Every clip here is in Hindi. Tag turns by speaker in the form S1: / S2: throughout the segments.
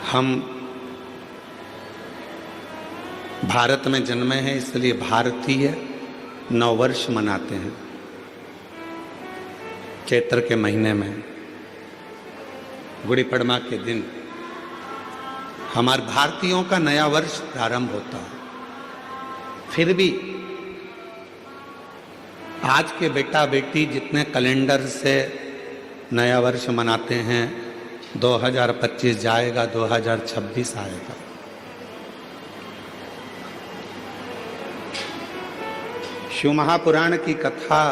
S1: हम भारत में जन्मे हैं, इसलिए भारतीय नववर्ष मनाते हैं चैत्र के महीने में, गुड़ी पड़वा के दिन हमारे भारतीयों का नया वर्ष प्रारंभ होता है। फिर भी आज के बेटा बेटी जितने कैलेंडर से नया वर्ष मनाते हैं, 2025 जाएगा, 2026 आएगा। शिव महापुराण की कथा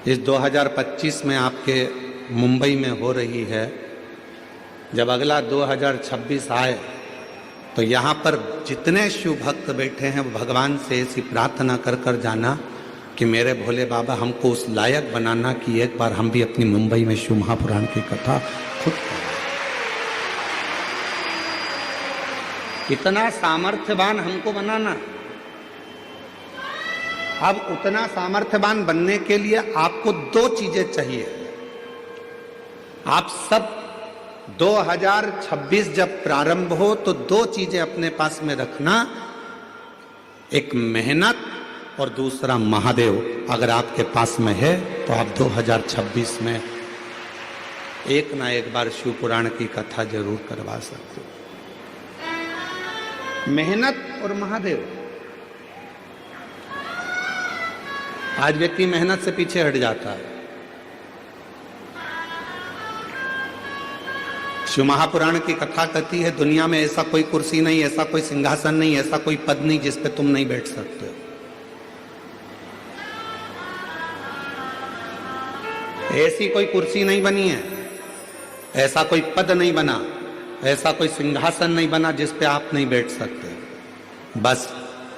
S1: इस 2025 में आपके मुंबई में हो रही है। जब अगला 2026 आए तो यहाँ पर जितने शिव भक्त बैठे हैं वो भगवान से ऐसी प्रार्थना कर कर जाना कि मेरे भोले बाबा हमको उस लायक बनाना कि एक बार हम भी अपनी मुंबई में शिव महापुराण की कथा खुद करें। इतना सामर्थ्यवान हमको बनाना। अब उतना सामर्थ्यवान बनने के लिए आपको दो चीजें चाहिए। आप सब 2026 जब प्रारंभ हो तो दो चीजें अपने पास में रखना, एक मेहनत और दूसरा महादेव। अगर आपके पास में है तो आप 2026 में एक ना एक बार शिव पुराण की कथा जरूर करवा सकते हो। मेहनत और महादेव। आज व्यक्ति मेहनत से पीछे हट जाता है। शिव महापुराण की कथा कहती है दुनिया में ऐसा कोई कुर्सी नहीं, ऐसा कोई सिंहासन नहीं, ऐसा कोई पद नहीं जिस पे तुम नहीं बैठ सकते हो। ऐसी कोई कुर्सी नहीं बनी है, ऐसा कोई पद नहीं बना, ऐसा कोई सिंहासन नहीं बना जिस पे आप नहीं बैठ सकते। बस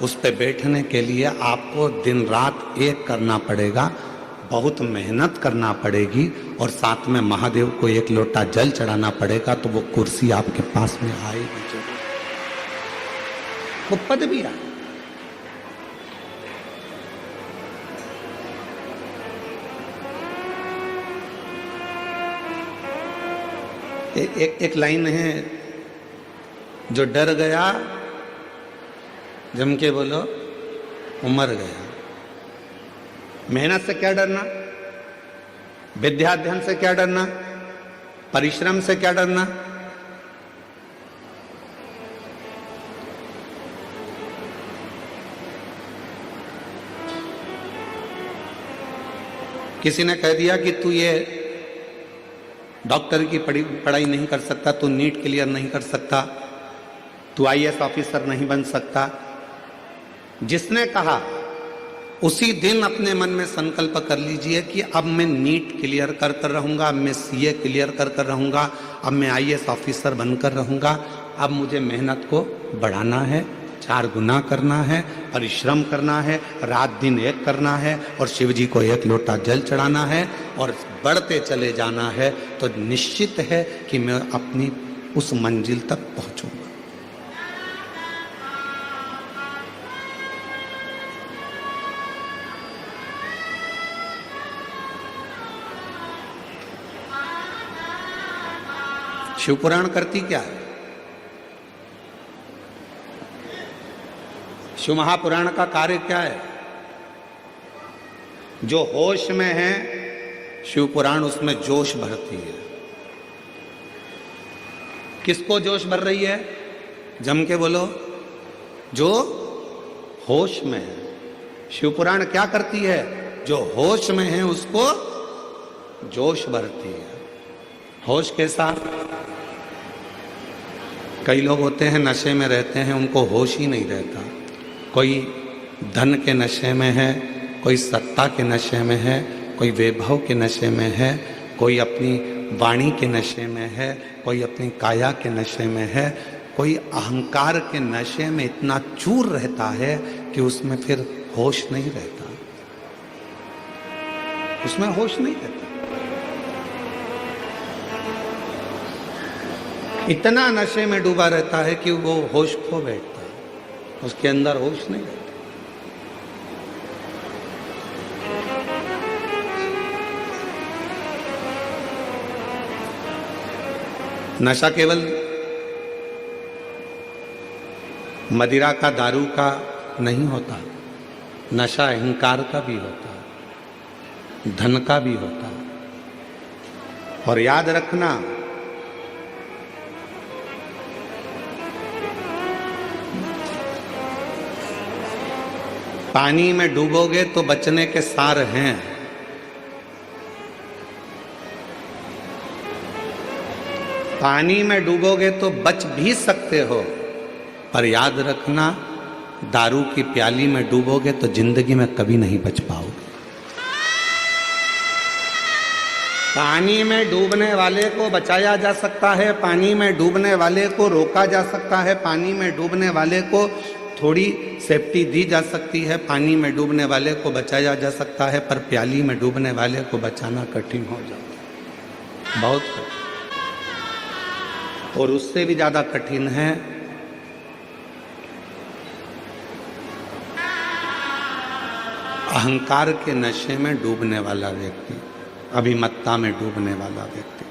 S1: उस पे बैठने के लिए आपको दिन रात एक करना पड़ेगा, बहुत मेहनत करना पड़ेगी और साथ में महादेव को एक लोटा जल चढ़ाना पड़ेगा, तो वो कुर्सी आपके पास में आएगी जरूर, वो पद भी आए। एक लाइन है, जो डर गया जम के बोलो वो मर गया। मेहनत से क्या डरना, विद्याध्ययन से क्या डरना, परिश्रम से क्या डरना। किसी ने कह दिया कि तू ये डॉक्टर की पढ़ाई नहीं कर सकता, तू नीट क्लियर नहीं कर सकता, तू आईएएस ऑफिसर नहीं बन सकता। जिसने कहा उसी दिन अपने मन में संकल्प कर लीजिए कि अब मैं नीट क्लियर कर कर रहूंगा, अब मैं सीए क्लियर कर कर रहूंगा, अब मैं आईएएस ऑफिसर बनकर रहूंगा। अब मुझे मेहनत को बढ़ाना है, 4 गुना करना है, परिश्रम करना है, रात दिन एक करना है और शिव जी को एक लोटा जल चढ़ाना है और बढ़ते चले जाना है। तो निश्चित है कि मैं अपनी उस मंजिल तक पहुंचूंगा। शिव पुराण करती क्या है? शिव महापुराण का कार्य क्या है? जो होश में है शिव पुराण उसमें जोश भरती है। किसको जोश भर रही है? जम के बोलो। जो होश में है। शिव पुराण क्या करती है? जो होश में है उसको जोश भरती है। होश के साथ कई लोग होते हैं नशे में रहते हैं, उनको होश ही नहीं रहता। कोई धन के नशे में है, कोई सत्ता के नशे में है, कोई वैभव के नशे में है, कोई अपनी वाणी के नशे में है, कोई अपनी काया के नशे में है, कोई अहंकार के नशे में इतना चूर रहता है कि उसमें फिर होश नहीं रहता, उसमें होश नहीं रहता। इतना नशे में डूबा रहता है कि वो होश खो बैठता है, उसके अंदर होश नहीं रहता। नशा केवल मदिरा का, दारू का नहीं होता, नशा अहंकार का भी होता, धन का भी होता। और याद रखना, पानी में डूबोगे तो बचने के सार हैं, पानी में डूबोगे तो बच भी सकते हो, पर याद रखना दारू की प्याली में डूबोगे तो जिंदगी में कभी नहीं बच पाओगे। पानी में डूबने वाले को बचाया जा सकता है, पानी में डूबने वाले को रोका जा सकता है, पानी में डूबने वाले को थोड़ी सेफ्टी दी जा सकती है, पानी में डूबने वाले को बचाया जा सकता है, पर प्याली में डूबने वाले को बचाना कठिन हो जाता है, बहुत कठिन। और उससे भी ज्यादा कठिन है अहंकार के नशे में डूबने वाला व्यक्ति, अभिमत्ता में डूबने वाला व्यक्ति।